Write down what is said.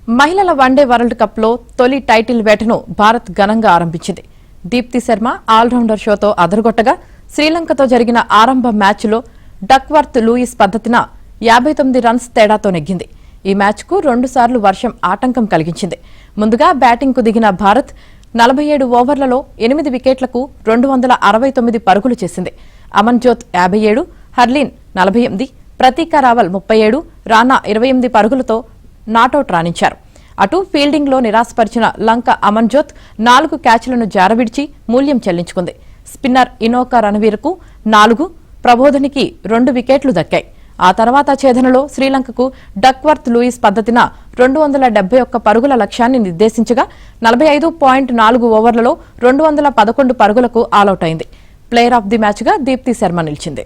మహిళల one day world cup లో తొలి టైటిల్ వేటను భారత్ ఘనంగా ఆరంభించింది. దీప్తి శర్మ ఆల్రౌండర్ షోతో అదరగొట్టగా శ్రీలంకతో జరిగిన ఆరంభ మ్యాచ్లో డక్వర్త్ లూయిస్ పద్ధతిన 59 రన్స్ తేడాతో నెగ్గింది. ఈ మ్యాచ్కు 2 సార్లు వర్షం ఆటంకం కలిగించింది. ముందుగా బ్యాటింగ్కు దిగిన భారత్ 47 ఓవర్లలో 8 వికెట్లకు 269 పరుగులు చేసింది. అమన్జోత్ 57, హర్లీన్ 48, ప్రతీకా రావల్ 37, రానా 28 పరుగులతో నాటౌట్ రాణించారు. అటు ఫీల్డింగ్లో నిరాశపరిచిన లంక అమన్జోత్ 4 క్యాచ్లను జారవిడిచి మూల్యం చెల్లించుకుంది. స్పిన్నర్ ఇనోకా రణవీర్కు 4, ప్రబోధనికి 2 వికెట్లు దక్కాయి. ఆ తర్వాత ఛేదనలో శ్రీలంకకు డక్వర్త్ లూయిస్ పద్ధతిన 271 పరుగుల లక్ష్యాన్ని నిర్దేశించగా 45.4 ఓవర్లలో 211 పరుగులకు ఆలౌట్ అయింది. ప్లేయర్ ఆఫ్ ది మ్యాచ్గా దీప్తి శర్మ నిలిచింది.